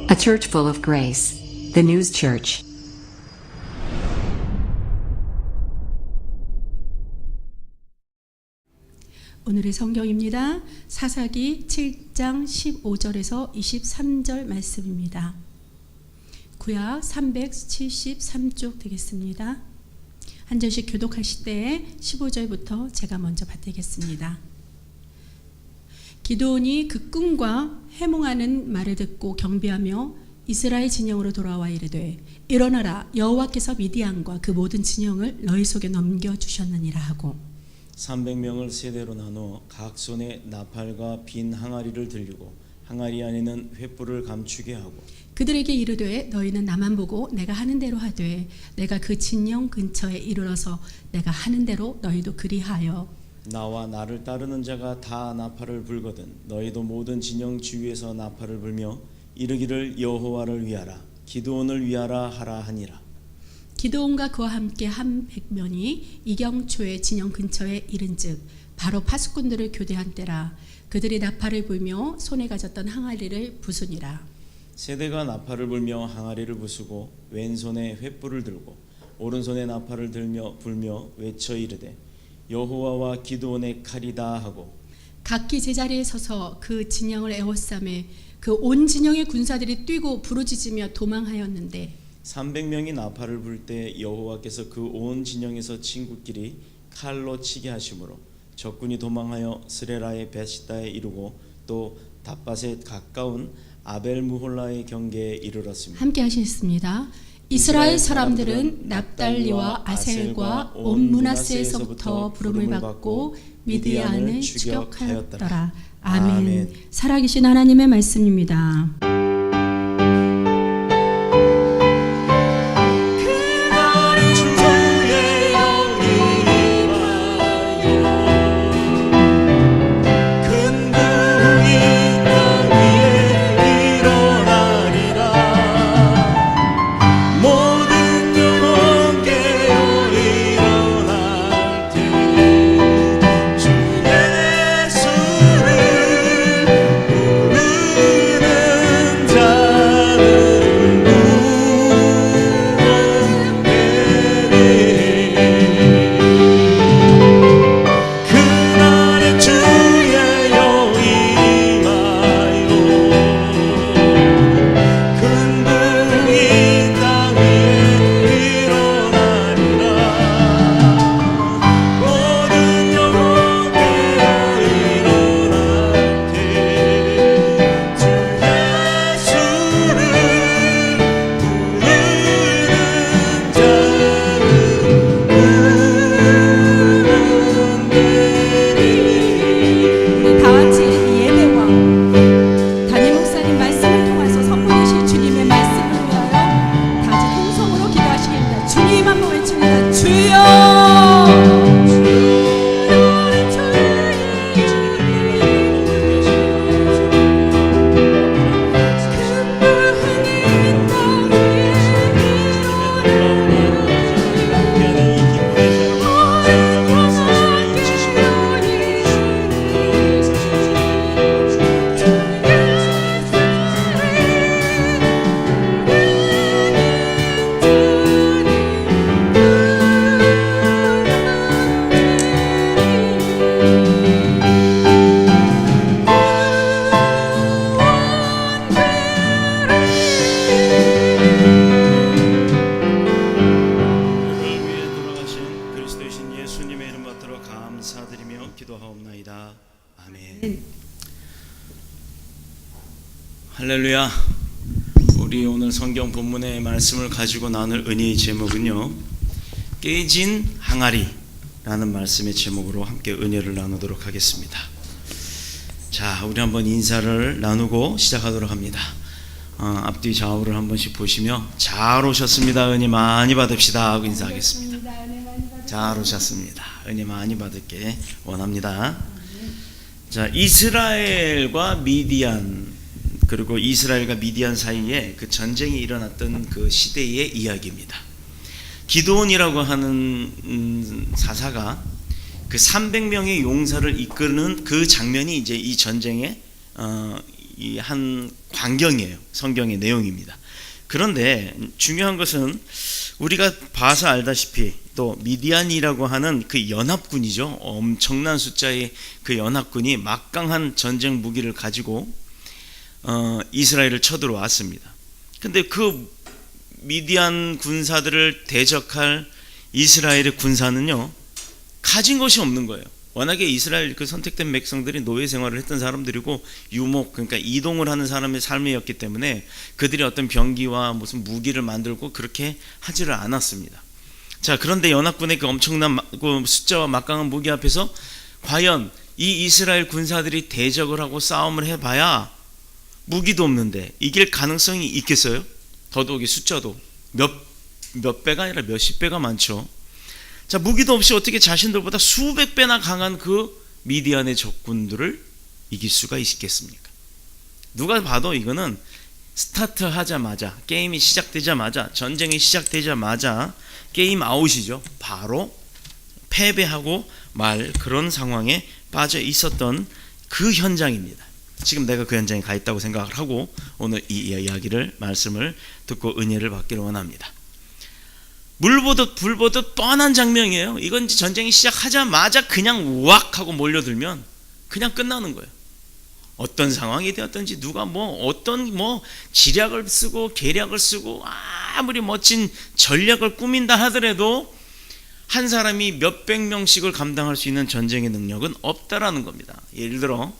A church full of grace. The News Church. 오늘의 성경입니다. 사사기 7장 15절에서 23절 말씀입니다. 구약 373쪽 되겠습니다. 한 절씩 교독하실 때 15절부터 제가 먼저 받들겠습니다. 기드온이 그 꿈과 해몽하는 말을 듣고 경배하며 이스라엘 진영으로 돌아와 이르되 일어나라, 여호와께서 미디안과 그 모든 진영을 너희 속에 넘겨주셨느니라 하고 300명을 세대로 나누어 각 손에 나팔과 빈 항아리를 들리고 항아리 안에는 횃불을 감추게 하고 그들에게 이르되 너희는 나만 보고 내가 하는 대로 하되 내가 그 진영 근처에 이르러서 내가 하는 대로 너희도 그리하여 나와 나를 따르는 자가 다 나팔을 불거든 너희도 모든 진영 주위에서 나팔을 불며 이르기를 여호와를 위하라 기드온을 위하라 하라 하니라. 기드온과 그와 함께 한 100명이 이경초의 진영 근처에 이른즉 바로 파수꾼들을 교대한 때라. 그들이 나팔을 불며 손에 가졌던 항아리를 부수니라. 세대가 나팔을 불며 항아리를 부수고 왼손에 횃불을 들고 오른손에 나팔을 들며 불며 외쳐 이르되 여호와와 기드온의 칼이다 하고 각기 제자리에 서서 그 진영을 에워싸매 그 온 진영의 군사들이 뛰고 부르짖으며 도망하였는데 300명이 나팔을 불 때 여호와께서 그 온 진영에서 친구끼리 칼로 치게 하심으로 적군이 도망하여 스레라의 베시다에 이르고 또 답밭에 가까운 아벨무홀라의 경계에 이르렀습니다. 함께 하시겠습니다. 이스라엘 사람들은 납달리와 아셀과 온 므낫세에서부터 부름을 받고 미디안을 추격하였더라. 아멘. 살아계신 하나님의 말씀입니다. 할렐루야. 우리 오늘 성경 본문의 말씀을 가지고 나눌 은혜의 제목은요, 깨진 항아리라는 말씀의 제목으로 함께 은혜를 나누도록 하겠습니다. 자, 우리 한번 인사를 나누고 시작하도록 합니다. 앞뒤 좌우를 한 번씩 보시며 잘 오셨습니다, 은혜 많이 받읍시다 하고 인사하겠습니다. 잘 오셨습니다, 은혜 많이 받을게 원합니다. 자, 이스라엘과 미디안, 그리고 이스라엘과 미디안 사이에 그 전쟁이 일어났던 그 시대의 이야기입니다. 기드온이라고 하는 사사가 그 300명의 용사를 이끄는 그 장면이 이제 이 전쟁의 이 한 광경이에요. 성경의 내용입니다. 그런데 중요한 것은 우리가 봐서 알다시피 또 미디안이라고 하는 그 연합군이죠. 엄청난 숫자의 그 연합군이 막강한 전쟁 무기를 가지고 이스라엘을 쳐들어왔습니다. 근데 그 미디안 군사들을 대적할 이스라엘의 군사는요, 가진 것이 없는 거예요. 워낙에 이스라엘 그 선택된 백성들이 노예 생활을 했던 사람들이고 유목, 그러니까 이동을 하는 사람의 삶이었기 때문에 그들이 어떤 병기와 무슨 무기를 만들고 그렇게 하지를 않았습니다. 자, 그런데 연합군의 그 엄청난 그 숫자와 막강한 무기 앞에서 과연 이 이스라엘 군사들이 대적을 하고 싸움을 해봐야 무기도 없는데 이길 가능성이 있겠어요? 더더욱이 숫자도 몇 배가 아니라 몇십 배가 많죠. 자, 무기도 없이 어떻게 자신들보다 수백 배나 강한 그 미디안의 적군들을 이길 수가 있겠습니까? 누가 봐도 이거는 스타트 하자마자, 게임이 시작되자마자, 전쟁이 시작되자마자 게임 아웃이죠. 바로 패배하고 말 그런 상황에 빠져 있었던 그 현장입니다. 지금 내가 그 현장에 가 있다고 생각을 하고 오늘 이 이야기를, 말씀을 듣고 은혜를 받기를 원합니다. 물보듯 불보듯 뻔한 장면이에요. 이건 전쟁이 시작하자마자 그냥 우악 하고 몰려들면 그냥 끝나는 거예요. 어떤 상황이 되었든지 누가 어떤 지략을 쓰고 계략을 쓰고 아무리 멋진 전략을 꾸민다 하더라도 한 사람이 몇백 명씩을 감당할 수 있는 전쟁의 능력은 없다라는 겁니다. 예를 들어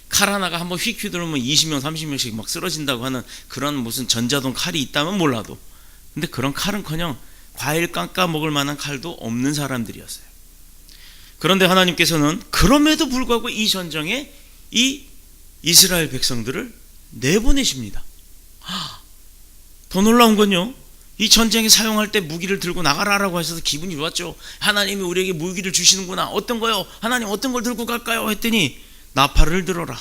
칼 하나가 한번 휙 휘두르면 20명 30명씩 막 쓰러진다고 하는 그런 무슨 전자동 칼이 있다면 몰라도, 근데 그런 칼은커녕 과일 깎아 먹을 만한 칼도 없는 사람들이었어요. 그런데 하나님께서는 그럼에도 불구하고 이 전쟁에 이 이스라엘 백성들을 내보내십니다. 더 놀라운 건요, 이 전쟁에 사용할 때 무기를 들고 나가라라고 하셔서 기분이 좋았죠. 하나님이 우리에게 무기를 주시는구나. 어떤 거요? 하나님 어떤 걸 들고 갈까요? 했더니 나팔을 들어라.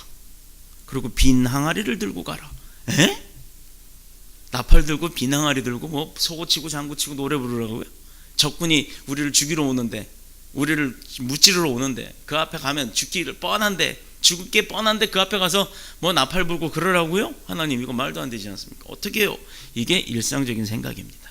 그리고 빈 항아리를 들고 가라. 에? 나팔 들고 빈 항아리 들고 소고치고 장구치고 노래 부르라고요? 적군이 우리를 죽이러 오는데, 우리를 무찌르러 오는데, 그 앞에 가면 죽기를 뻔한데, 죽을 게 뻔한데 그 앞에 가서 나팔 불고 그러라고요? 하나님, 이거 말도 안 되지 않습니까? 어떻게 해요? 이게 일상적인 생각입니다.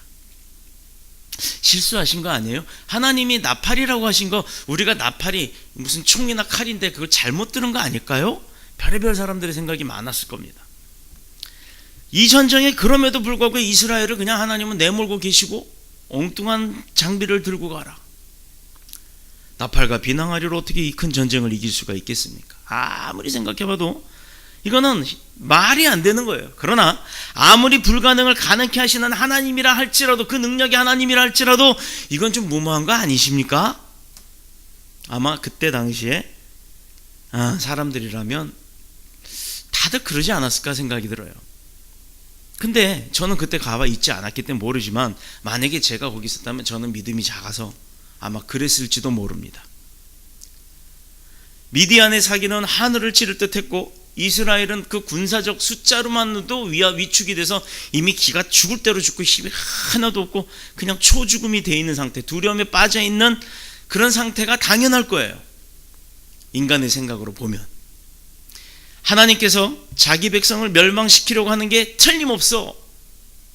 실수하신 거 아니에요? 하나님이 나팔이라고 하신 거, 우리가 나팔이 무슨 총이나 칼인데 그걸 잘못 들은 거 아닐까요? 별의별 사람들의 생각이 많았을 겁니다. 이 전쟁에 그럼에도 불구하고 이스라엘을 그냥 하나님은 내몰고 계시고 엉뚱한 장비를 들고 가라. 나팔과 빈 항아리로 어떻게 이 큰 전쟁을 이길 수가 있겠습니까? 아무리 생각해봐도 이거는 말이 안 되는 거예요. 그러나 아무리 불가능을 가능케 하시는 하나님이라 할지라도, 그 능력이 하나님이라 할지라도 이건 좀 무모한 거 아니십니까? 아마 그때 당시에 사람들이라면 다들 그러지 않았을까 생각이 들어요. 근데 저는 그때 가봐 있지 않았기 때문에 모르지만 만약에 제가 거기 있었다면 저는 믿음이 작아서 아마 그랬을지도 모릅니다. 미디안의 사기는 하늘을 찌를 듯 했고 이스라엘은 그 군사적 숫자로만도 위축이 돼서 이미 기가 죽을 대로 죽고 힘이 하나도 없고 그냥 초죽음이 돼 있는 상태, 두려움에 빠져 있는 그런 상태가 당연할 거예요. 인간의 생각으로 보면 하나님께서 자기 백성을 멸망시키려고 하는 게 틀림없어.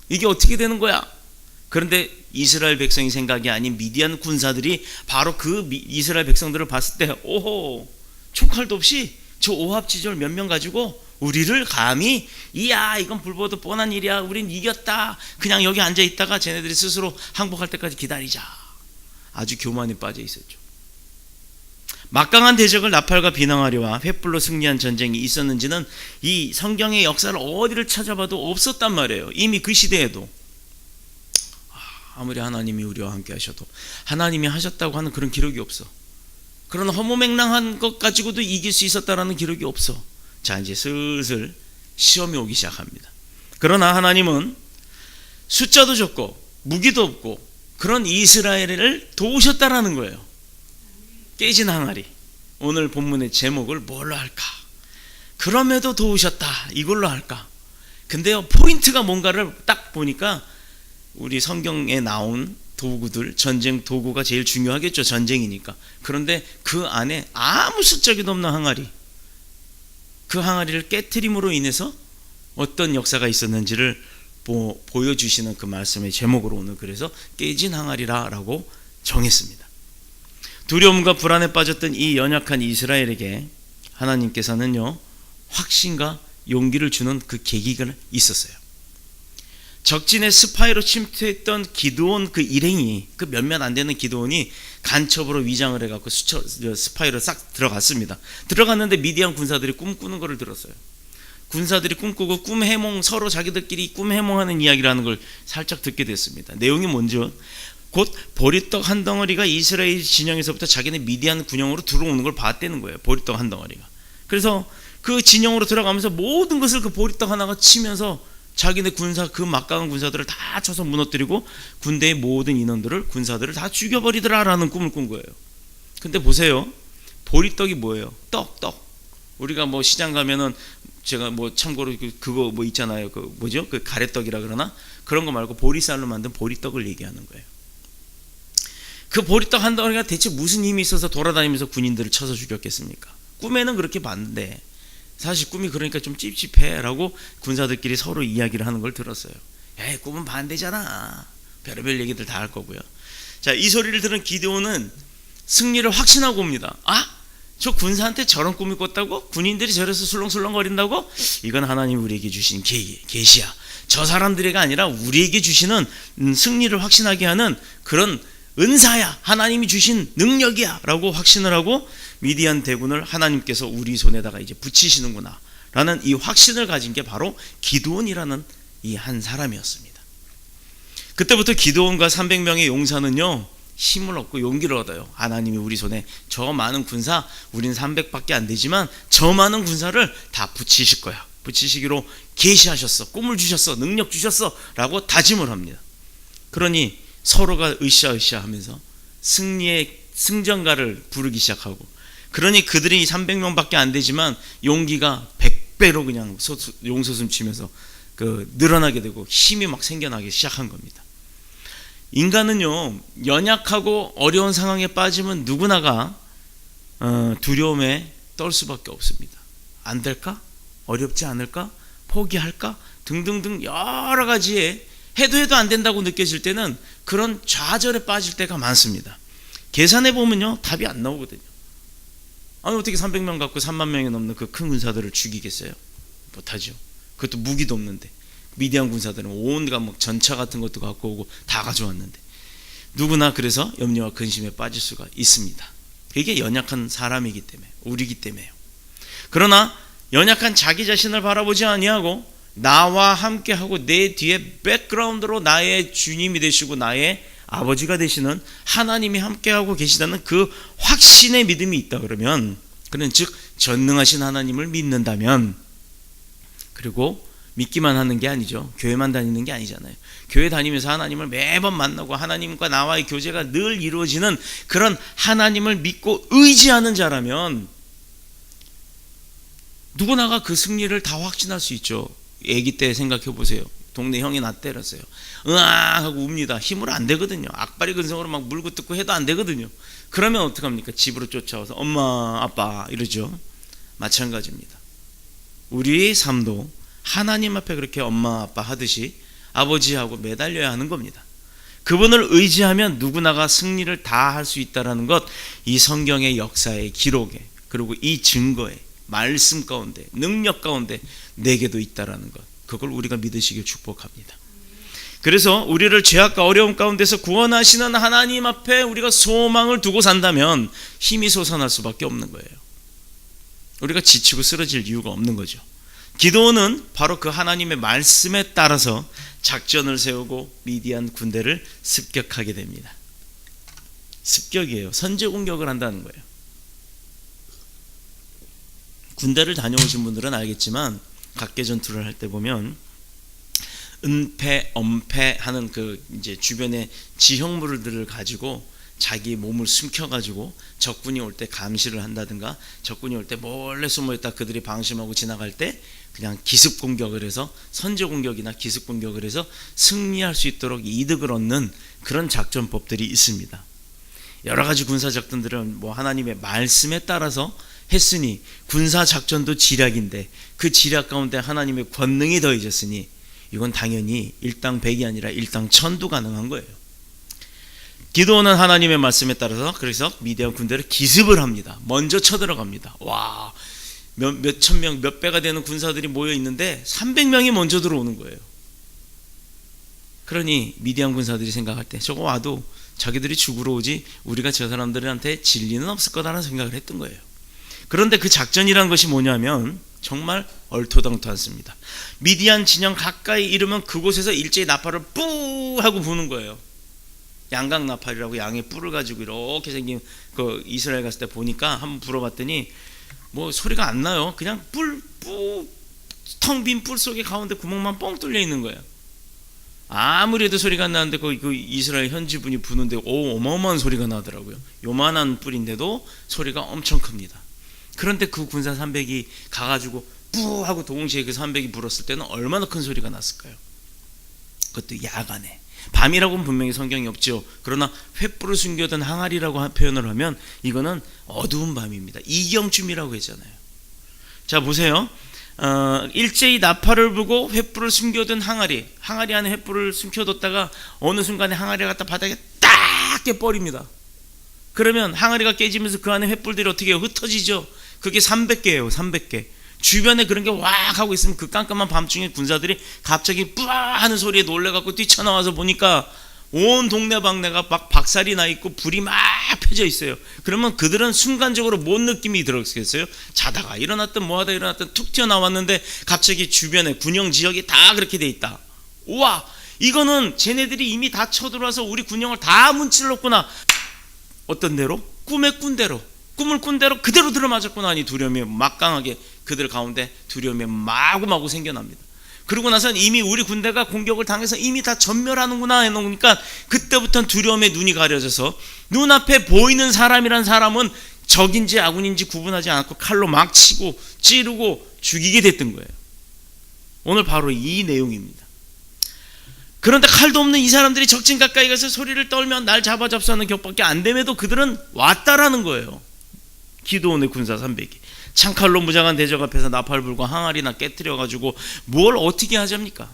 이게 어떻게 되는 거야? 그런데 이스라엘 백성의 생각이 아닌 미디안 군사들이 바로 그 이스라엘 백성들을 봤을 때, 오호, 총칼도 없이 저 오합지졸 몇 명 가지고 우리를 감히, 이야, 이건 불보듯 뻔한 일이야, 우린 이겼다, 그냥 여기 앉아 있다가 쟤네들이 스스로 항복할 때까지 기다리자. 아주 교만에 빠져 있었죠. 막강한 대적을 나팔과 빈 항아리와 횃불로 승리한 전쟁이 있었는지는 이 성경의 역사를 어디를 찾아봐도 없었단 말이에요. 이미 그 시대에도. 아무리 하나님이 우리와 함께 하셔도 하나님이 하셨다고 하는 그런 기록이 없어. 그런 허무맹랑한 것 가지고도 이길 수 있었다라는 기록이 없어. 자, 이제 슬슬 시험이 오기 시작합니다. 그러나 하나님은 숫자도 적고 무기도 없고 그런 이스라엘을 도우셨다라는 거예요. 깨진 항아리. 오늘 본문의 제목을 뭘로 할까? 그럼에도 도우셨다, 이걸로 할까? 근데요, 포인트가 뭔가를 딱 보니까 우리 성경에 나온 도구들, 전쟁 도구가 제일 중요하겠죠. 전쟁이니까. 그런데 그 안에 아무 숫자기도 없는 항아리, 그 항아리를 깨트림으로 인해서 어떤 역사가 있었는지를 보여주시는 그 말씀의 제목으로 오늘 그래서 깨진 항아리라고 정했습니다. 두려움과 불안에 빠졌던 이 연약한 이스라엘에게 하나님께서는요, 확신과 용기를 주는 그 계기가 있었어요. 적진의 스파이로 침투했던 기드온 그 일행이, 그 몇몇 안 되는 기드온이 간첩으로 위장을 해갖고 스파이로 싹 들어갔습니다. 들어갔는데 미디안 군사들이 꿈꾸는 것을 들었어요. 군사들이 꿈꾸고 꿈 해몽, 서로 자기들끼리 꿈 해몽하는 이야기라는 걸 살짝 듣게 됐습니다. 내용이 뭔지, 곧 보리떡 한 덩어리가 이스라엘 진영에서부터 자기네 미디안 군영으로 들어오는 걸 봤다는 거예요. 보리떡 한 덩어리가. 그래서 그 진영으로 들어가면서 모든 것을 그 보리떡 하나가 치면서 자기네 군사, 그 막강한 군사들을 다 쳐서 무너뜨리고 군대의 모든 인원들을, 군사들을 다 죽여버리더라라는 꿈을 꾼 거예요. 근데 보세요, 보리떡이 뭐예요? 떡. 우리가 뭐 시장 가면은, 제가 뭐 참고로 그거 뭐 있잖아요. 그 뭐죠? 그 가래떡이라 그러나? 그런 거 말고 보리쌀로 만든 보리떡을 얘기하는 거예요. 그 보리떡 한 덩어리가 대체 무슨 힘이 있어서 돌아다니면서 군인들을 쳐서 죽였겠습니까? 꿈에는 그렇게 봤는데 사실 꿈이 그러니까 좀 찝찝해라고 군사들끼리 서로 이야기를 하는 걸 들었어요. 에이, 꿈은 반대잖아. 별의별 얘기들 다 할 거고요. 자, 이 소리를 들은 기드온은 승리를 확신하고 옵니다. 아, 저 군사한테 저런 꿈이 꿨다고? 군인들이 저래서 술렁술렁거린다고? 이건 하나님이 우리에게 주신 계시야. 저 사람들에게 아니라 우리에게 주시는 승리를 확신하게 하는 그런 은사야. 하나님이 주신 능력이야 라고 확신을 하고 미디안 대군을 하나님께서 우리 손에다가 이제 붙이시는구나 라는 이 확신을 가진 게 바로 기드온이라는 이 한 사람이었습니다. 그때부터 기드온과 300명의 용사는요, 힘을 얻고 용기를 얻어요. 하나님이 우리 손에 저 많은 군사, 우린 300밖에 안 되지만 저 많은 군사를 다 붙이실 거야. 붙이시기로 계시하셨어. 꿈을 주셨어. 능력 주셨어. 라고 다짐을 합니다. 그러니 서로가 으쌰으쌰 하면서 승리의 승전가를 부르기 시작하고, 그러니 그들이 300명밖에 안 되지만 용기가 100배로 그냥 용솟음 치면서 늘어나게 되고 힘이 막 생겨나기 시작한 겁니다. 인간은요, 연약하고 어려운 상황에 빠지면 누구나가 두려움에 떨 수밖에 없습니다. 안 될까? 어렵지 않을까? 포기할까? 등등등 여러 가지에 해도 안 된다고 느껴질 때는 그런 좌절에 빠질 때가 많습니다. 계산해 보면요, 답이 안 나오거든요. 아니, 어떻게 300명 갖고 3만 명이 넘는 그 큰 군사들을 죽이겠어요? 못하죠. 그것도 무기도 없는데. 미디안 군사들은 온갖 뭐 전차 같은 것도 갖고 오고 다 가져왔는데, 누구나 그래서 염려와 근심에 빠질 수가 있습니다. 이게 연약한 사람이기 때문에, 우리기 때문에요. 그러나 연약한 자기 자신을 바라보지 아니하고 나와 함께하고 내 뒤에 백그라운드로 나의 주님이 되시고 나의 아버지가 되시는 하나님이 함께하고 계시다는 그 확신의 믿음이 있다 그러면, 그는 즉 전능하신 하나님을 믿는다면, 그리고 믿기만 하는 게 아니죠. 교회만 다니는 게 아니잖아요. 교회 다니면서 하나님을 매번 만나고 하나님과 나와의 교제가 늘 이루어지는 그런 하나님을 믿고 의지하는 자라면 누구나가 그 승리를 다 확신할 수 있죠. 아기 때 생각해 보세요. 동네 형이 나 때렸어요. 으앙 하고 웁니다. 힘으로 안 되거든요. 악바리 근성으로 막 물고 뜯고 해도 안 되거든요. 그러면 어떡합니까? 집으로 쫓아와서 엄마 아빠 이러죠. 마찬가지입니다. 우리의 삶도 하나님 앞에 그렇게 엄마 아빠 하듯이 아버지하고 매달려야 하는 겁니다. 그분을 의지하면 누구나가 승리를 다 할 수 있다는 것, 이 성경의 역사의 기록에, 그리고 이 증거에, 말씀 가운데, 능력 가운데 내게도 있다라는 것, 그걸 우리가 믿으시길 축복합니다. 그래서 우리를 죄악과 어려움 가운데서 구원하시는 하나님 앞에 우리가 소망을 두고 산다면 힘이 솟아날 수밖에 없는 거예요. 우리가 지치고 쓰러질 이유가 없는 거죠. 기드온은 바로 그 하나님의 말씀에 따라서 작전을 세우고 미디안 군대를 습격하게 됩니다. 습격이에요. 선제 공격을 한다는 거예요. 군대를 다녀오신 분들은 알겠지만 각계 전투를 할 때 보면 은폐, 엄폐 하는 그 이제 주변의 지형물들을 가지고 자기 몸을 숨겨가지고 적군이 올 때 감시를 한다든가, 적군이 올 때 몰래 숨어있다 그들이 방심하고 지나갈 때 그냥 기습 공격을 해서, 선제 공격이나 기습 공격을 해서 승리할 수 있도록 이득을 얻는 그런 작전법들이 있습니다. 여러 가지 군사 작전들은 뭐 하나님의 말씀에 따라서 했으니 군사 작전도 지략인데 그 지략 가운데 하나님의 권능이 더해졌으니 이건 당연히 일당백이 아니라 일당천도 가능한 거예요. 기드온은 하나님의 말씀에 따라서 그래서 미디안 군대를 기습을 합니다. 먼저 쳐들어갑니다. 와, 몇천 명, 몇 배가 되는 군사들이 모여 있는데 300명이 먼저 들어오는 거예요. 그러니 미디안 군사들이 생각할 때 저거 와도 자기들이 죽으러 오지 우리가 저 사람들한테 질 리는 없을 거다라는 생각을 했던 거예요. 그런데 그 작전이란 것이 뭐냐면 정말 얼토당토않습니다. 미디안 진영 가까이 이르면 그곳에서 일제히 나팔을 뿌 하고 부는 거예요. 양각 나팔이라고 양의 뿔을 가지고 이렇게 생긴 그 이스라엘 갔을 때 보니까 한번 불어봤더니 뭐 소리가 안 나요. 그냥 텅 빈 뿔 속에 가운데 구멍만 뻥 뚫려 있는 거예요. 아무리 해도 소리가 안 나는데 그 이스라엘 현지 분이 부는데 어마어마한 소리가 나더라고요. 요만한 뿔인데도 소리가 엄청 큽니다. 그런데 그 군사 300이 가가지고 뿌 하고 동시에 그 300이 불었을 때는 얼마나 큰 소리가 났을까요? 그것도 야간에. 밤이라고는 분명히 성경이 없죠. 그러나 횃불을 숨겨둔 항아리라고 표현을 하면 이거는 어두운 밤입니다. 이경쯤이라고 했잖아요. 자 보세요. 일제히 나팔을 불고 횃불을 숨겨둔 항아리 안에 횃불을 숨겨뒀다가 어느 순간에 항아리가 갖다 바닥에 딱 깨버립니다. 그러면 항아리가 깨지면서 그 안에 횃불들이 어떻게 해요? 흩어지죠. 그게 300개예요. 300개. 주변에 그런 게 왁 하고 있으면 그 깜깜한 밤중에 군사들이 갑자기 뿌아 하는 소리에 놀래갖고 뛰쳐나와서 보니까 온 동네방네가 막 박살이 나 있고 불이 막 펴져 있어요. 그러면 그들은 순간적으로 뭔 느낌이 들었겠어요? 자다가 일어났든 뭐하다 일어났든 툭 튀어나왔는데 갑자기 주변에 군영 지역이 다 그렇게 돼 있다. 우와, 이거는 쟤네들이 이미 다 쳐들어와서 우리 군영을 다 문질렀구나. 어떤 대로? 꿈을 꾼 대로 그대로 들어맞았구나 하니 두려움이 막강하게 그들 가운데 두려움이 마구마구 생겨납니다. 그러고 나서는 이미 우리 군대가 공격을 당해서 이미 다 전멸하는구나 해놓으니까 그때부터는 두려움에 눈이 가려져서 눈앞에 보이는 사람이란 사람은 적인지 아군인지 구분하지 않고 칼로 막 치고 찌르고 죽이게 됐던 거예요. 오늘 바로 이 내용입니다. 그런데 칼도 없는 이 사람들이 적진 가까이 가서 소리를 떨면 날 잡아잡수하는 격밖에 안 됨에도 그들은 왔다라는 거예요. 기드온의 군사 300이 창칼로 무장한 대적 앞에서 나팔 불고 항아리나 깨뜨려가지고 뭘 어떻게 하잡니까?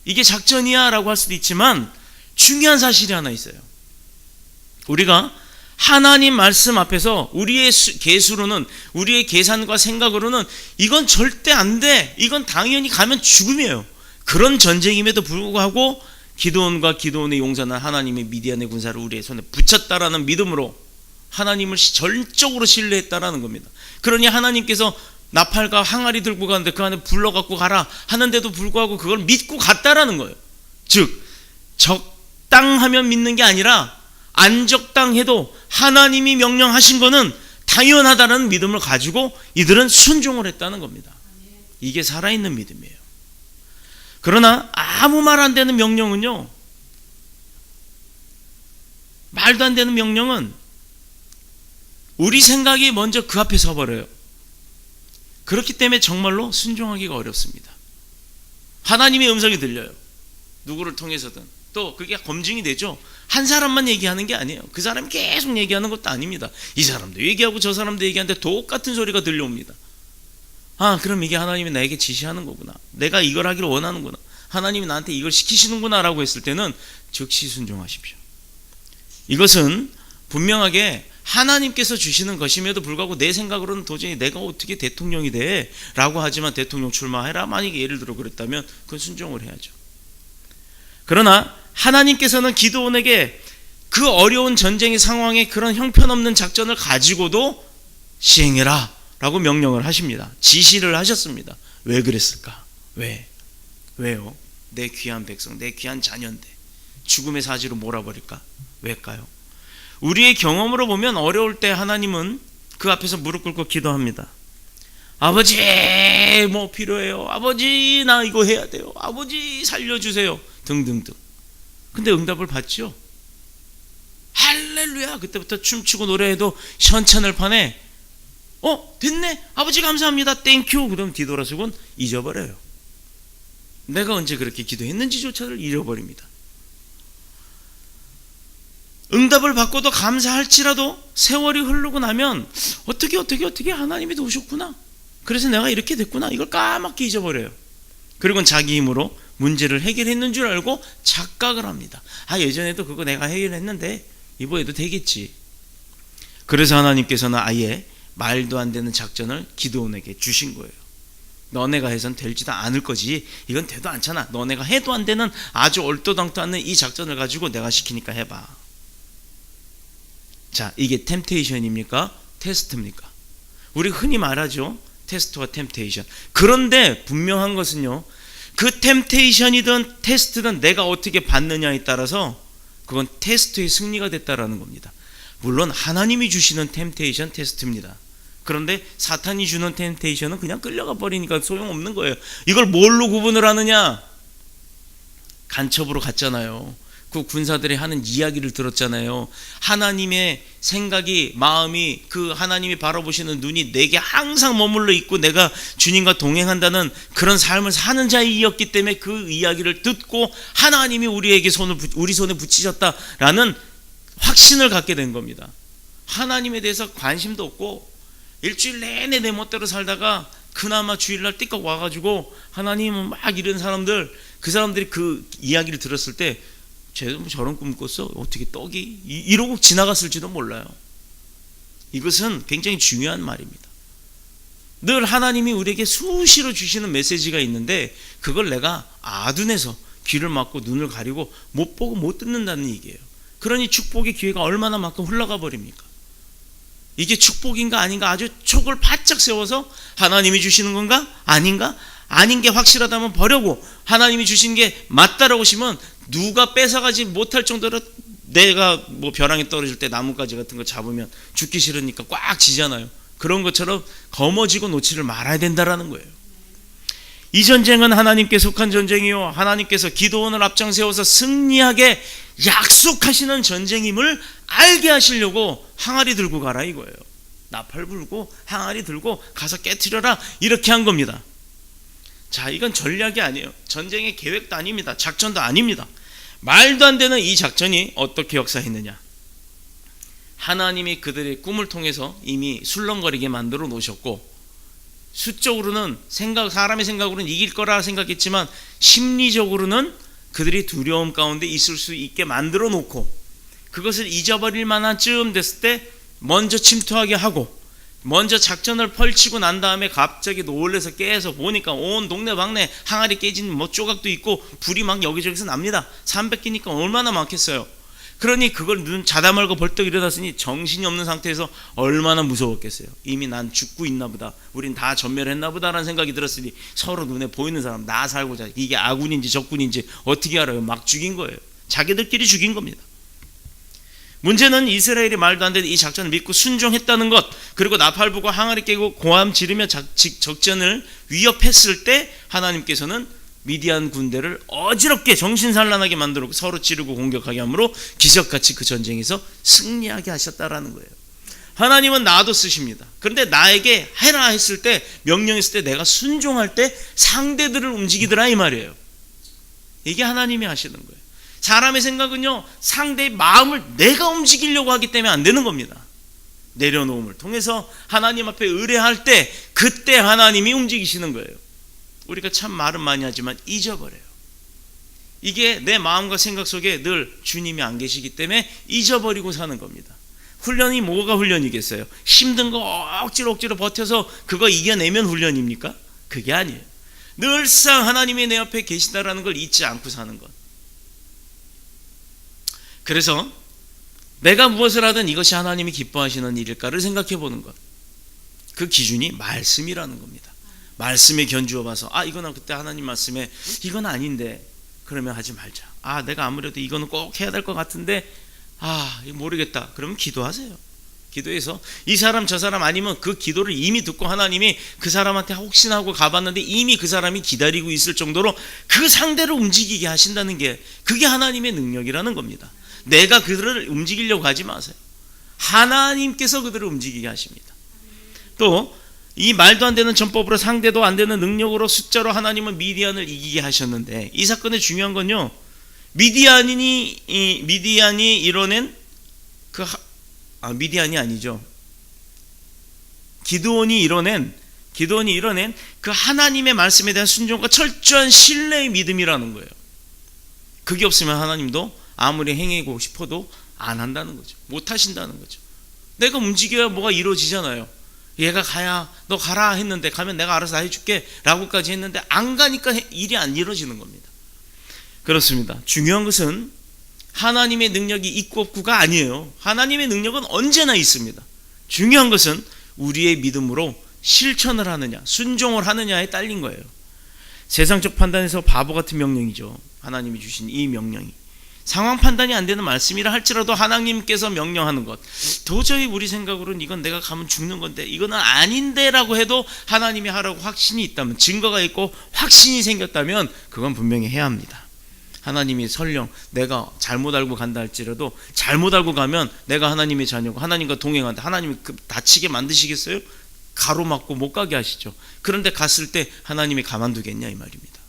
이게 작전이야 라고 할 수도 있지만 중요한 사실이 하나 있어요. 우리가 하나님 말씀 앞에서 우리의 계수로는 우리의 계산과 생각으로는 이건 절대 안 돼, 이건 당연히 가면 죽음이에요. 그런 전쟁임에도 불구하고 기드온과 기드온의 용사는 하나님의 미디안의 군사를 우리의 손에 붙였다라는 믿음으로 하나님을 전적으로 신뢰했다라는 겁니다. 그러니 하나님께서 나팔과 항아리 들고 가는데 그 안에 불러갖고 가라 하는데도 불구하고 그걸 믿고 갔다라는 거예요. 즉 적당하면 믿는 게 아니라 안 적당해도 하나님이 명령하신 거는 당연하다는 믿음을 가지고 이들은 순종을 했다는 겁니다. 이게 살아있는 믿음이에요. 그러나 아무 말 안 되는 명령은요, 말도 안 되는 명령은 우리 생각이 먼저 그 앞에 서버려요. 그렇기 때문에 정말로 순종하기가 어렵습니다. 하나님의 음성이 들려요. 누구를 통해서든. 또 그게 검증이 되죠. 한 사람만 얘기하는 게 아니에요. 그 사람이 계속 얘기하는 것도 아닙니다. 이 사람도 얘기하고 저 사람도 얘기하는데 똑같은 소리가 들려옵니다. 아, 그럼 이게 하나님이 나에게 지시하는 거구나. 내가 이걸 하기를 원하는구나. 하나님이 나한테 이걸 시키시는구나 라고 했을 때는 즉시 순종하십시오. 이것은 분명하게 하나님께서 주시는 것임에도 불구하고 내 생각으로는 도저히 내가 어떻게 대통령이 돼? 라고 하지만 대통령 출마해라. 만약에 예를 들어 그랬다면 그건 순종을 해야죠. 그러나 하나님께서는 기드온에게 그 어려운 전쟁의 상황에 그런 형편없는 작전을 가지고도 시행해라 라고 명령을 하십니다. 지시를 하셨습니다. 왜 그랬을까? 왜요? 내 귀한 백성, 내 귀한 자녀인데 죽음의 사지로 몰아버릴까? 왜일까요? 우리의 경험으로 보면 어려울 때 하나님은 그 앞에서 무릎 꿇고 기도합니다. 아버지 뭐 필요해요? 아버지 나 이거 해야 돼요. 아버지 살려주세요. 등등등. 근데 응답을 받죠. 할렐루야. 그때부터 춤추고 노래해도 현찬을 파네. 됐네. 아버지 감사합니다. 땡큐. 그럼 뒤돌아서곤 잊어버려요. 내가 언제 그렇게 기도했는지조차를 잃어버립니다. 응답을 받고도 감사할지라도 세월이 흐르고 나면 어떻게 하나님이 도우셨구나, 그래서 내가 이렇게 됐구나, 이걸 까맣게 잊어버려요. 그리고 자기 힘으로 문제를 해결했는 줄 알고 착각을 합니다. 예전에도 그거 내가 해결했는데 이번에도 되겠지. 그래서 하나님께서는 아예 말도 안 되는 작전을 기드온에게 주신 거예요. 너네가 해선 될지도 않을 거지, 이건 돼도 않잖아, 너네가 해도 안 되는 아주 얼토당토 않는 이 작전을 가지고 내가 시키니까 해봐. 자, 이게 템테이션입니까? 테스트입니까? 우리 흔히 말하죠, 테스트와 템테이션. 그런데 분명한 것은요, 그 템테이션이든 테스트든 내가 어떻게 받느냐에 따라서 그건 테스트의 승리가 됐다라는 겁니다. 물론 하나님이 주시는 템테이션 테스트입니다. 그런데 사탄이 주는 템테이션은 그냥 끌려가 버리니까 소용없는 거예요. 이걸 뭘로 구분을 하느냐? 간첩으로 갔잖아요. 그 군사들이 하는 이야기를 들었잖아요. 하나님의 생각이, 마음이, 그 하나님이 바라보시는 눈이 내게 항상 머물러 있고 내가 주님과 동행한다는 그런 삶을 사는 자이었기 때문에 그 이야기를 듣고 하나님이 우리에게 우리 손에 붙이셨다라는 확신을 갖게 된 겁니다. 하나님에 대해서 관심도 없고 일주일 내내 내 멋대로 살다가 그나마 주일날 띠깍 와가지고 하나님은 막 이런 사람들, 그 사람들이 그 이야기를 들었을 때 쟤도 뭐 저런 꿈 꿨어? 어떻게 떡이? 이러고 지나갔을지도 몰라요. 이것은 굉장히 중요한 말입니다. 늘 하나님이 우리에게 수시로 주시는 메시지가 있는데 그걸 내가 아둔해서 귀를 막고 눈을 가리고 못 보고 못 듣는다는 얘기예요. 그러니 축복의 기회가 얼마나 만큼 흘러가 버립니까? 이게 축복인가 아닌가 아주 촉을 바짝 세워서 하나님이 주시는 건가 아닌가, 아닌 게 확실하다면 버려고 하나님이 주신 게 맞다라고 하시면 누가 뺏어가지 못할 정도로, 내가 뭐 벼랑에 떨어질 때 나뭇가지 같은 거 잡으면 죽기 싫으니까 꽉 쥐잖아요. 그런 것처럼 거머쥐고 놓지를 말아야 된다라는 거예요. 이 전쟁은 하나님께 속한 전쟁이요, 하나님께서 기드온을 앞장세워서 승리하게 약속하시는 전쟁임을 알게 하시려고 항아리 들고 가라 이거예요. 나팔 불고 항아리 들고 가서 깨트려라, 이렇게 한 겁니다. 자, 이건 전략이 아니에요. 전쟁의 계획도 아닙니다. 작전도 아닙니다. 말도 안 되는 이 작전이 어떻게 역사했느냐? 하나님이 그들의 꿈을 통해서 이미 술렁거리게 만들어 놓으셨고, 수적으로는 사람의 생각으로는 이길 거라 생각했지만 심리적으로는 그들이 두려움 가운데 있을 수 있게 만들어 놓고, 그것을 잊어버릴 만한 쯤 됐을 때 먼저 침투하게 하고, 먼저 작전을 펼치고 난 다음에 갑자기 놀래서 깨서 보니까 온 동네 방네 항아리 깨진 뭐 조각도 있고 불이 막 여기저기서 납니다. 300개니까 얼마나 많겠어요. 그러니 그걸 눈 자다 말고 벌떡 일어났으니 정신이 없는 상태에서 얼마나 무서웠겠어요. 이미 난 죽고 있나 보다, 우린 다 전멸했나 보다라는 생각이 들었으니 서로 눈에 보이는 사람, 나 살고자, 이게 아군인지 적군인지 어떻게 알아요? 막 죽인 거예요. 자기들끼리 죽인 겁니다. 문제는 이스라엘이 말도 안 되는 이 작전을 믿고 순종했다는 것, 그리고 나팔 부고 항아리 깨고 고함 지르며 적전을 위협했을 때 하나님께서는 미디안 군대를 어지럽게 정신산란하게 만들고 서로 찌르고 공격하게 함으로 기적같이 그 전쟁에서 승리하게 하셨다라는 거예요. 하나님은 나도 쓰십니다. 그런데 나에게 해라 했을 때, 명령했을 때 내가 순종할 때 상대들을 움직이더라 이 말이에요. 이게 하나님이 하시는 거예요. 사람의 생각은요, 상대의 마음을 내가 움직이려고 하기 때문에 안 되는 겁니다. 내려놓음을 통해서 하나님 앞에 의뢰할 때 그때 하나님이 움직이시는 거예요. 우리가 참 말은 많이 하지만 잊어버려요. 이게 내 마음과 생각 속에 늘 주님이 안 계시기 때문에 잊어버리고 사는 겁니다. 훈련이 뭐가 훈련이겠어요? 힘든 거 억지로 버텨서 그거 이겨내면 훈련입니까? 그게 아니에요. 늘상 하나님이 내 옆에 계시다라는 걸 잊지 않고 사는 것. 그래서 내가 무엇을 하든 이것이 하나님이 기뻐하시는 일일까를 생각해 보는 것. 그 기준이 말씀이라는 겁니다. 말씀에 견주어 봐서 이거는 그때 하나님 말씀에 이건 아닌데 그러면 하지 말자. 내가 아무래도 이거는 꼭 해야 될 것 같은데 모르겠다. 그러면 기도하세요. 기도해서 이 사람 저 사람 아니면 그 기도를 이미 듣고 하나님이 그 사람한테 혹시나 하고 가봤는데 이미 그 사람이 기다리고 있을 정도로 그 상대를 움직이게 하신다는 게, 그게 하나님의 능력이라는 겁니다. 내가 그들을 움직이려고 하지 마세요. 하나님께서 그들을 움직이게 하십니다. 또 이 말도 안 되는 전법으로, 상대도 안 되는 능력으로, 숫자로 하나님은 미디안을 이기게 하셨는데, 이 사건의 중요한 건요, 미디안이 이뤄낸 미디안이 아니죠. 기드온이 이뤄낸 그 하나님의 말씀에 대한 순종과 철저한 신뢰의 믿음이라는 거예요. 그게 없으면 하나님도 아무리 행하고 싶어도 안 한다는 거죠. 못 하신다는 거죠. 내가 움직여야 뭐가 이루어지잖아요. 얘가 가야 너 가라 했는데 가면 내가 알아서 해줄게 라고까지 했는데 안 가니까 일이 안 이루어지는 겁니다. 그렇습니다. 중요한 것은 하나님의 능력이 있고 없고가 아니에요. 하나님의 능력은 언제나 있습니다. 중요한 것은 우리의 믿음으로 실천을 하느냐, 순종을 하느냐에 딸린 거예요. 세상적 판단에서 바보 같은 명령이죠. 하나님이 주신 이 명령이. 상황 판단이 안 되는 말씀이라 할지라도 하나님께서 명령하는 것, 도저히 우리 생각으로는 이건 내가 가면 죽는 건데 이거는 아닌데 라고 해도 하나님이 하라고 확신이 있다면, 증거가 있고 확신이 생겼다면 그건 분명히 해야 합니다. 하나님이 설령 내가 잘못 알고 간다 할지라도, 잘못 알고 가면 내가 하나님의 자녀고 하나님과 동행한다, 하나님이 다치게 만드시겠어요? 가로막고 못 가게 하시죠. 그런데 갔을 때 하나님이 가만두겠냐 이 말입니다.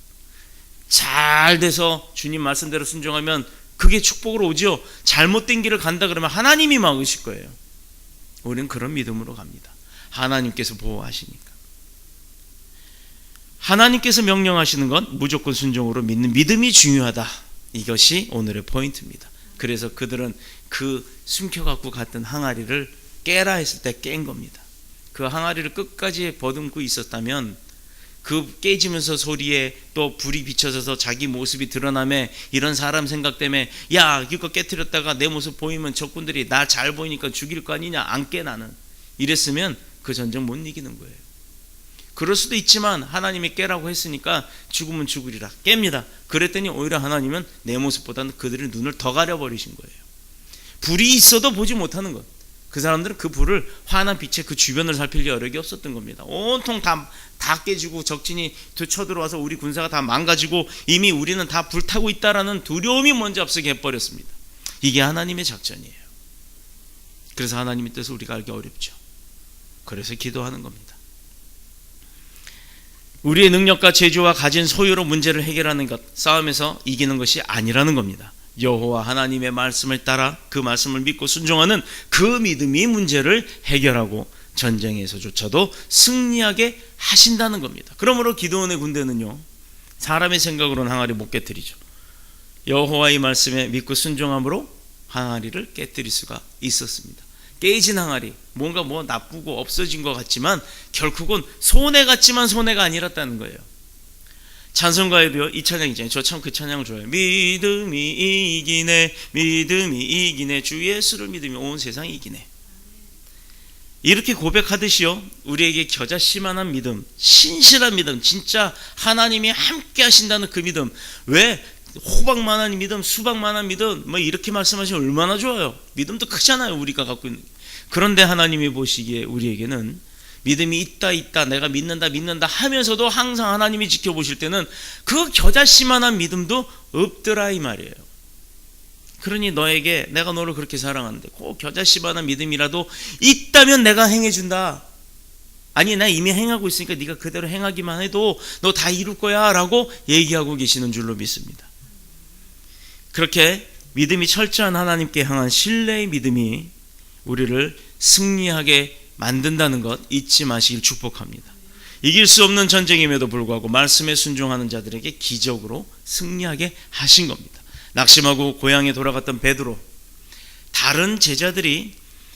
잘 돼서 주님 말씀대로 순종하면 그게 축복으로 오죠. 잘못된 길을 간다 그러면 하나님이 막으실 거예요. 우리는 그런 믿음으로 갑니다. 하나님께서 보호하시니까. 하나님께서 명령하시는 건 무조건 순종으로 믿는 믿음이 중요하다. 이것이 오늘의 포인트입니다. 그래서 그들은 그 숨겨갖고 갔던 항아리를 깨라 했을 때 깬 겁니다. 그 항아리를 끝까지 버듬고 있었다면 그 깨지면서 소리에 또 불이 비춰져서 자기 모습이 드러남에 이런 사람 생각 때문에 야 이거 깨트렸다가 내 모습 보이면 적군들이 나 잘 보이니까 죽일 거 아니냐, 안 깨 나는, 이랬으면 그 전쟁 못 이기는 거예요. 그럴 수도 있지만 하나님이 깨라고 했으니까 죽으면 죽으리라 깹니다. 그랬더니 오히려 하나님은 내 모습보다는 그들의 눈을 더 가려버리신 거예요. 불이 있어도 보지 못하는 것. 그 사람들은 그 불을 환한 빛에 그 주변을 살필 여력이 없었던 겁니다. 온통 다 깨지고 적진이 쳐들어와서 우리 군사가 다 망가지고 이미 우리는 다 불타고 있다라는 두려움이 먼저 앞서게 해버렸습니다. 이게 하나님의 작전이에요. 그래서 하나님의 뜻을 우리가 알기 어렵죠. 그래서 기도하는 겁니다. 우리의 능력과 재주와 가진 소유로 문제를 해결하는 것, 싸움에서 이기는 것이 아니라는 겁니다. 여호와 하나님의 말씀을 따라 그 말씀을 믿고 순종하는 그 믿음이 문제를 해결하고 전쟁에서조차도 승리하게 하신다는 겁니다. 그러므로 기드온의 군대는요, 사람의 생각으로는 항아리 못 깨뜨리죠. 여호와의 말씀에 믿고 순종함으로 항아리를 깨뜨릴 수가 있었습니다. 깨진 항아리, 뭔가 나쁘고 없어진 것 같지만 결국은 손해 같지만 손해가 아니었다는 거예요. 찬송가에도요, 이 찬양 있잖아요. 저 참 그 찬양을 좋아해요. 믿음이 이기네, 믿음이 이기네, 주 예수를 믿으면 온 세상이 이기네. 이렇게 고백하듯이요, 우리에게 겨자씨만한 믿음, 신실한 믿음, 진짜 하나님이 함께 하신다는 그 믿음, 왜 호박만한 믿음, 수박만한 믿음, 이렇게 말씀하시면 얼마나 좋아요. 믿음도 크잖아요, 우리가 갖고 있는. 그런데 하나님이 보시기에 우리에게는 믿음이 있다 내가 믿는다 하면서도 항상 하나님이 지켜보실 때는 그 겨자씨만한 믿음도 없더라 이 말이에요. 그러니 너에게 내가 너를 그렇게 사랑하는데 꼭 겨자씨만한 믿음이라도 있다면 내가 행해준다. 아니 나 이미 행하고 있으니까 네가 그대로 행하기만 해도 너 다 이룰 거야 라고 얘기하고 계시는 줄로 믿습니다. 그렇게 믿음이 철저한 하나님께 향한 신뢰의 믿음이 우리를 승리하게 만든다는 것 잊지 마시길 축복합니다. 이길 수 없는 전쟁임에도 불구하고 말씀에 순종하는 자들에게 기적으로 승리하게 하신 겁니다. 낙심하고 고향에 돌아갔던 베드로, 다른 제자들이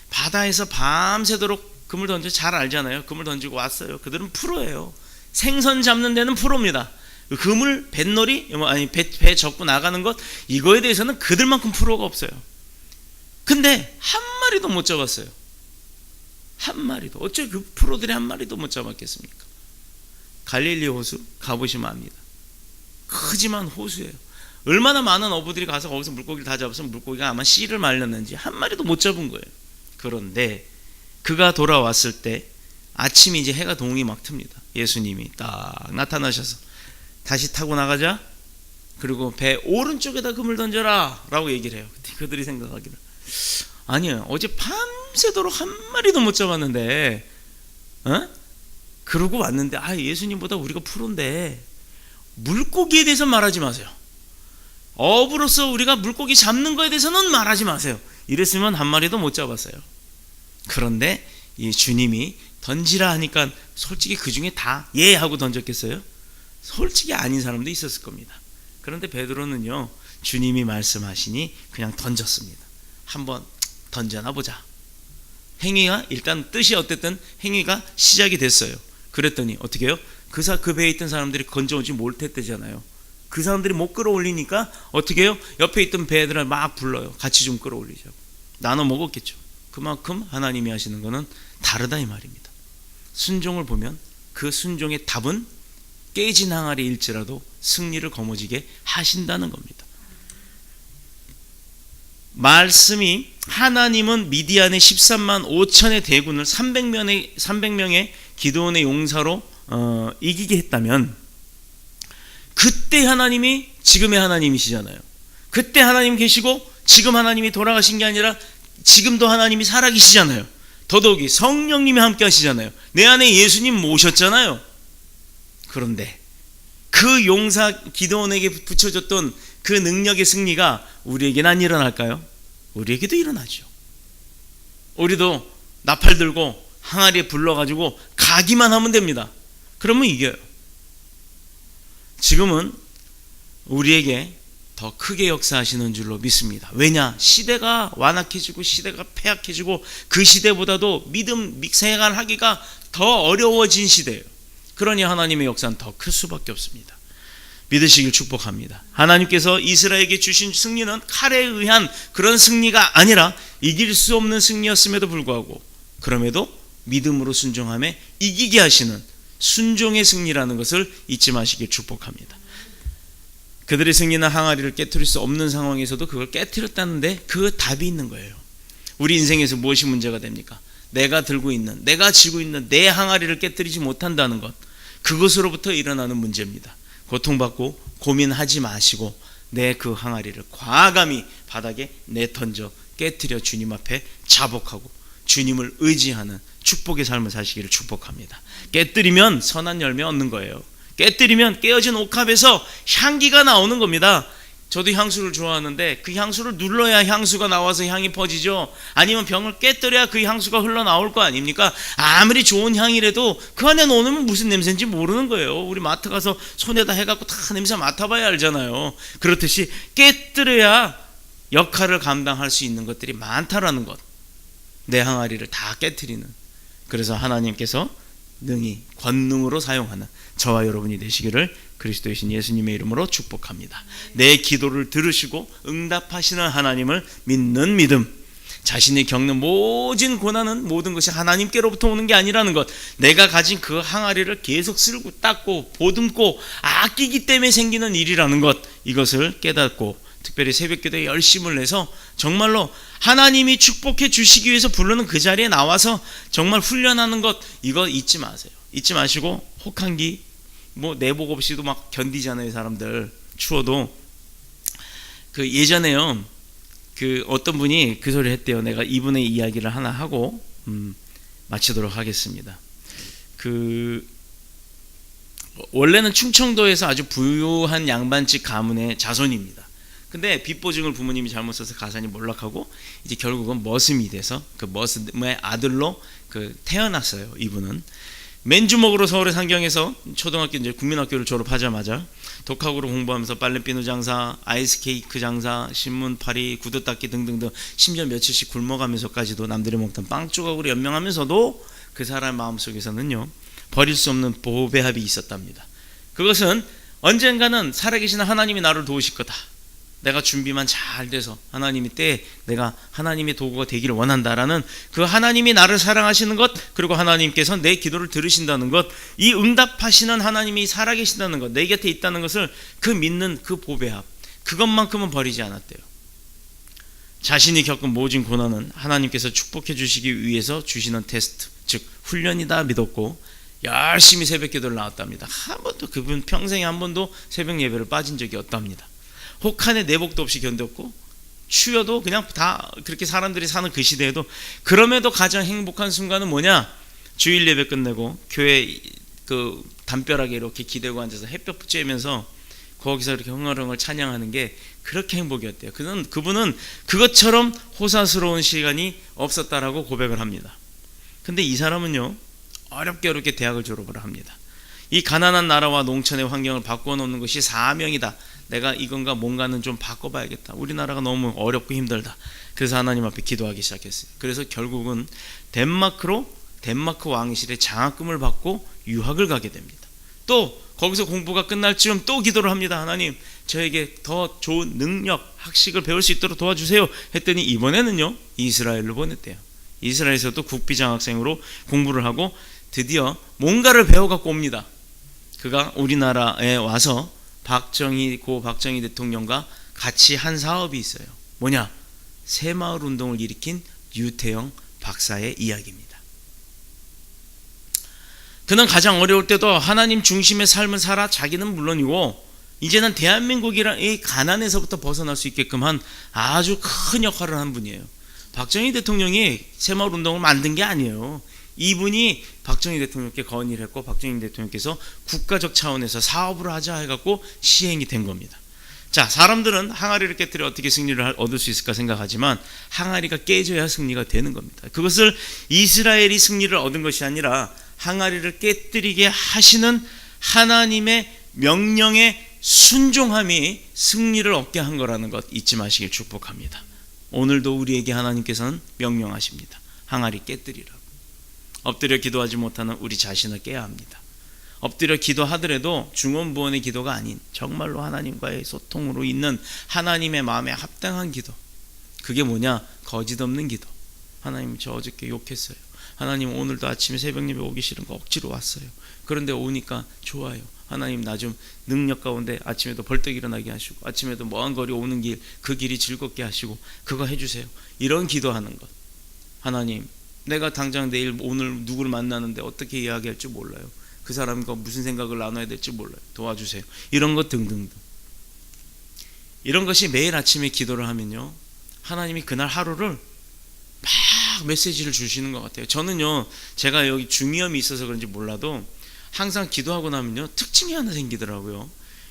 바다에서 밤새도록 그물 던져 잘 알잖아요. 그물 던지고 왔어요. 그들은 프로예요. 생선 잡는 데는 프로입니다. 그물, 뱃놀이, 배 접고 나가는 것, 이거에 대해서는 그들만큼 프로가 없어요. 근데 한 마리도 못 잡았어요. 한 마리도. 어째 그 프로들이 한 마리도 못 잡았겠습니까? 갈릴리 호수 가보시면 압니다. 크지만 호수예요. 얼마나 많은 어부들이 가서 거기서 물고기를 다 잡았으면 물고기가 아마 씨를 말렸는지 한 마리도 못 잡은 거예요. 그런데 그가 돌아왔을 때 아침이 이제 해가 동이 막 틉니다. 예수님이 딱 나타나셔서 다시 타고 나가자. 그리고 배 오른쪽에다 그물 던져라 라고 얘기를 해요. 그들이 생각하기를, 아니요, 어제 밤새도록 한 마리도 못 잡았는데 그러고 왔는데 예수님보다 우리가 프로인데 물고기에 대해서 말하지 마세요. 어부로서 우리가 물고기 잡는 거에 대해서는 말하지 마세요. 이랬으면 한 마리도 못 잡았어요. 그런데 이 주님이 던지라 하니까 솔직히 그 중에 다 예 하고 던졌겠어요? 솔직히 아닌 사람도 있었을 겁니다. 그런데 베드로는요, 주님이 말씀하시니 그냥 던졌습니다. 한번 던져나 보자. 행위가 일단 뜻이 어쨌든 행위가 시작이 됐어요. 그랬더니 어떻게 해요? 그 배에 있던 사람들이 건져오지 못했대잖아요. 그 사람들이 못 끌어올리니까 어떻게 해요? 옆에 있던 배들을 막 불러요. 같이 좀 끌어올리자고. 나눠 먹었겠죠. 그만큼 하나님이 하시는 거는 다르다 이 말입니다. 순종을 보면 그 순종의 답은 깨진 항아리일지라도 승리를 거머쥐게 하신다는 겁니다. 말씀이 하나님은 미디안의 13만 5천의 대군을 300명의 기드온의 용사로 이기게 했다면, 그때 하나님이 지금의 하나님이시잖아요. 그때 하나님 계시고 지금 하나님이 돌아가신 게 아니라 지금도 하나님이 살아계시잖아요. 더더욱이 성령님이 함께 하시잖아요. 내 안에 예수님 모셨잖아요. 그런데 그 용사 기드온에게 붙여줬던 그 능력의 승리가 우리에게는 안 일어날까요? 우리에게도 일어나죠. 우리도 나팔 들고 항아리에 불러가지고 가기만 하면 됩니다. 그러면 이겨요. 지금은 우리에게 더 크게 역사하시는 줄로 믿습니다. 왜냐? 시대가 완악해지고 시대가 패악해지고 그 시대보다도 믿음 생활하기가 더 어려워진 시대예요. 그러니 하나님의 역사는 더 클 수밖에 없습니다. 믿으시길 축복합니다. 하나님께서 이스라엘에게 주신 승리는 칼에 의한 그런 승리가 아니라 이길 수 없는 승리였음에도 불구하고, 그럼에도 믿음으로 순종함에 이기게 하시는 순종의 승리라는 것을 잊지 마시길 축복합니다. 그들의 승리는 항아리를 깨트릴 수 없는 상황에서도 그걸 깨트렸다는데 그 답이 있는 거예요. 우리 인생에서 무엇이 문제가 됩니까? 내가 들고 있는, 내가 쥐고 있는 내 항아리를 깨트리지 못한다는 것, 그것으로부터 일어나는 문제입니다. 고통받고 고민하지 마시고 내 그 항아리를 과감히 바닥에 내던져 깨트려 주님 앞에 자복하고 주님을 의지하는 축복의 삶을 사시기를 축복합니다. 깨뜨리면 선한 열매 얻는 거예요. 깨뜨리면 깨어진 옥합에서 향기가 나오는 겁니다. 저도 향수를 좋아하는데 그 향수를 눌러야 향수가 나와서 향이 퍼지죠. 아니면 병을 깨뜨려야 그 향수가 흘러나올 거 아닙니까? 아무리 좋은 향이라도 그 안에 넣으면 무슨 냄새인지 모르는 거예요. 우리 마트 가서 손에다 해갖고 다 냄새 맡아봐야 알잖아요. 그렇듯이 깨뜨려야 역할을 감당할 수 있는 것들이 많다라는 것, 내 항아리를 다 깨뜨리는, 그래서 하나님께서 능히 권능으로 사용하는 저와 여러분이 되시기를 그리스도의 신 예수님의 이름으로 축복합니다. 내 기도를 들으시고 응답하시는 하나님을 믿는 믿음, 자신이 겪는 모든 고난은 모든 것이 하나님께로부터 오는 게 아니라는 것, 내가 가진 그 항아리를 계속 쓸고 닦고 보듬고 아끼기 때문에 생기는 일이라는 것, 이것을 깨닫고 특별히 새벽기도에 열심을 내서 정말로 하나님이 축복해 주시기 위해서 부르는 그 자리에 나와서 정말 훈련하는 것, 이거 잊지 마세요. 잊지 마시고 혹한기 뭐 내복 없이도 막 견디잖아요. 사람들 추워도. 그 예전에요, 그 어떤 분이 그 소리를 했대요. 내가 이분의 이야기를 하나 하고 마치도록 하겠습니다. 그 원래는 충청도에서 아주 부유한 양반집 가문의 자손입니다. 근데 빚보증을 부모님이 잘못 써서 가산이 몰락하고 이제 결국은 머슴이 돼서 그 머슴의 아들로 그 태어났어요. 이분은 맨주먹으로 서울의 상경에서 초등학교 이제 국민학교를 졸업하자마자 독학으로 공부하면서 빨래비누 장사, 아이스케이크 장사, 신문팔이, 구두 닦기 등등등, 심지어 며칠씩 굶어가면서까지도 남들이 먹던 빵 조각으로 연명하면서도 그 사람 마음속에서는요, 버릴 수 없는 보배합이 있었답니다. 그것은 언젠가는 살아계신 하나님이 나를 도우실 거다, 내가 준비만 잘 돼서 하나님이 때에 내가 하나님의 도구가 되기를 원한다라는 그 하나님이 나를 사랑하시는 것, 그리고 하나님께서 내 기도를 들으신다는 것, 이 응답하시는 하나님이 살아계신다는 것, 내 곁에 있다는 것을 그 믿는 그 보배합, 그것만큼은 버리지 않았대요. 자신이 겪은 모든 고난은 하나님께서 축복해 주시기 위해서 주시는 테스트, 즉 훈련이다 믿었고 열심히 새벽 기도를 나왔답니다. 한 번도 그분 평생에 한 번도 새벽 예배를 빠진 적이 없답니다. 혹한의 내복도 없이 견뎠고 추워도 그냥 다 그렇게 사람들이 사는 그 시대에도, 그럼에도 가장 행복한 순간은 뭐냐? 주일 예배 끝내고 교회 그 담벼락에 이렇게 기대고 앉아서 햇볕 쬐면서 거기서 이렇게 흥얼흥얼 찬양하는 게 그렇게 행복이었대요. 그분은 그것처럼 호사스러운 시간이 없었다라고 고백을 합니다. 근데 이 사람은요, 어렵게 대학을 졸업을 합니다. 이 가난한 나라와 농촌의 환경을 바꾸어 놓는 것이 사명이다. 내가 이건가 뭔가는 좀 바꿔봐야겠다. 우리나라가 너무 어렵고 힘들다. 그래서 하나님 앞에 기도하기 시작했어요. 그래서 결국은 덴마크 왕실의 장학금을 받고 유학을 가게 됩니다. 또 거기서 공부가 끝날 즈음 또 기도를 합니다. 하나님, 저에게 더 좋은 능력, 학식을 배울 수 있도록 도와주세요. 했더니 이번에는요, 이스라엘로 보냈대요. 이스라엘에서도 국비장학생으로 공부를 하고 드디어 뭔가를 배워갖고 옵니다. 그가 우리나라에 와서 박정희 대통령과 같이 한 사업이 있어요. 뭐냐? 새마을 운동을 일으킨 유태영 박사의 이야기입니다. 그는 가장 어려울 때도 하나님 중심의 삶을 살아 자기는 물론이고 이제는 대한민국이란 이 가난에서부터 벗어날 수 있게끔 한 아주 큰 역할을 한 분이에요. 박정희 대통령이 새마을 운동을 만든 게 아니에요. 이분이 박정희 대통령께 건의를 했고 박정희 대통령께서 국가적 차원에서 사업을 하자 해갖고 시행이 된 겁니다. 자, 사람들은 항아리를 깨뜨려 어떻게 승리를 얻을 수 있을까 생각하지만 항아리가 깨져야 승리가 되는 겁니다. 그것을 이스라엘이 승리를 얻은 것이 아니라 항아리를 깨뜨리게 하시는 하나님의 명령에 순종함이 승리를 얻게 한 거라는 것 잊지 마시길 축복합니다. 오늘도 우리에게 하나님께서는 명령하십니다. 항아리 깨뜨리라고. 엎드려 기도하지 못하는 우리 자신을 깨야 합니다. 엎드려 기도하더라도 중언부언의 기도가 아닌 정말로 하나님과의 소통으로 있는 하나님의 마음에 합당한 기도. 그게 뭐냐? 거짓 없는 기도. 하나님, 저 어저께 욕했어요. 하나님, 오늘도 아침에 새벽 예배 오기 싫은 거 억지로 왔어요. 그런데 오니까 좋아요. 하나님, 나 좀 능력 가운데 아침에도 벌떡 일어나게 하시고 아침에도 먼 거리 오는 길, 그 길이 즐겁게 하시고 그거 해주세요. 이런 기도하는 것. 하나님, 내가 당장 내일 오늘 누구를 만나는데 어떻게 이야기할 줄 몰라요. 그 사람과 무슨 생각을 나눠야 될지 몰라요. 도와주세요. 이런 것 등등등. 이런 것이 매일 아침에 기도를 하면요, 하나님이 그날 하루를 막 메시지를 주시는 것 같아요. 저는요, 제가 여기 중이염이 있어서 그런지 몰라도 항상 기도하고 나면요, 특징이 하나 생기더라고요.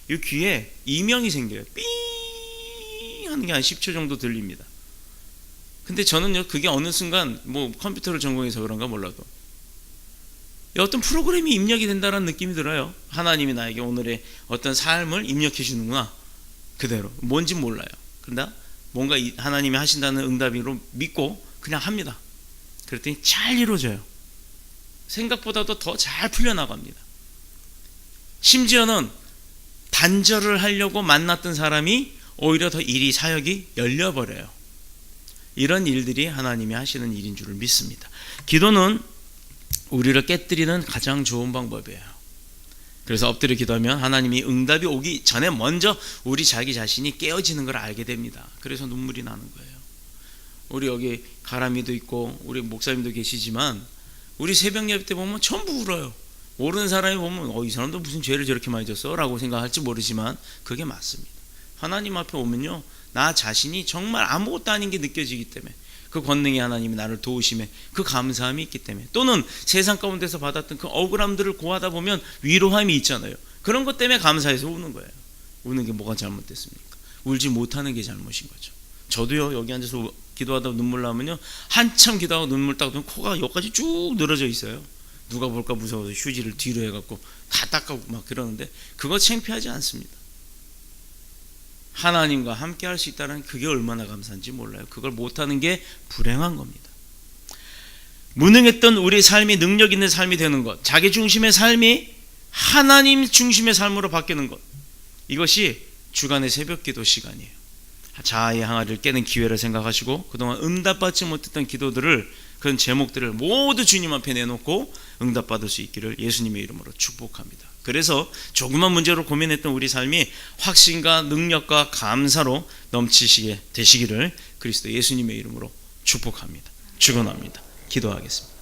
이 귀에 이명이 생겨요. 삥 하는 게 한 10초 정도 들립니다. 근데 저는요, 그게 어느 순간 뭐 컴퓨터를 전공해서 그런가 몰라도 어떤 프로그램이 입력이 된다는 느낌이 들어요. 하나님이 나에게 오늘의 어떤 삶을 입력해 주는구나. 그대로 뭔지 몰라요. 그런데 뭔가 하나님이 하신다는 응답으로 믿고 그냥 합니다. 그랬더니 잘 이루어져요. 생각보다도 더 잘 풀려나갑니다. 심지어는 단절을 하려고 만났던 사람이 오히려 더 일이 사역이 열려버려요. 이런 일들이 하나님이 하시는 일인 줄을 믿습니다. 기도는 우리를 깨뜨리는 가장 좋은 방법이에요. 그래서 엎드려 기도하면 하나님이 응답이 오기 전에 먼저 우리 자기 자신이 깨어지는 걸 알게 됩니다. 그래서 눈물이 나는 거예요. 우리 여기 가람이도 있고 우리 목사님도 계시지만 우리 새벽 예배 때 보면 전부 울어요. 모르는 사람이 보면 이 사람도 무슨 죄를 저렇게 많이 졌어? 라고 생각할지 모르지만 그게 맞습니다. 하나님 앞에 오면요, 나 자신이 정말 아무것도 아닌 게 느껴지기 때문에, 그 권능의 하나님이 나를 도우심에 그 감사함이 있기 때문에, 또는 세상 가운데서 받았던 그 억울함들을 고하다 보면 위로함이 있잖아요. 그런 것 때문에 감사해서 우는 거예요. 우는 게 뭐가 잘못됐습니까? 울지 못하는 게 잘못인 거죠. 저도요, 여기 앉아서 기도하다 눈물 나면요, 한참 기도하고 눈물 닦으면 코가 여기까지 쭉 늘어져 있어요. 누가 볼까 무서워서 휴지를 뒤로 해갖고 다 닦고 막 그러는데 그거 창피하지 않습니다. 하나님과 함께 할 수 있다는 그게 얼마나 감사한지 몰라요. 그걸 못하는 게 불행한 겁니다. 무능했던 우리 삶이 능력 있는 삶이 되는 것, 자기 중심의 삶이 하나님 중심의 삶으로 바뀌는 것, 이것이 주간의 새벽기도 시간이에요. 자아의 항아리를 깨는 기회를 생각하시고 그동안 응답받지 못했던 기도들을, 그런 제목들을 모두 주님 앞에 내놓고 응답받을 수 있기를 예수님의 이름으로 축복합니다. 그래서 조그만 문제로 고민했던 우리 삶이 확신과 능력과 감사로 넘치시게 되시기를 그리스도 예수님의 이름으로 축복합니다. 축원합니다. 기도하겠습니다.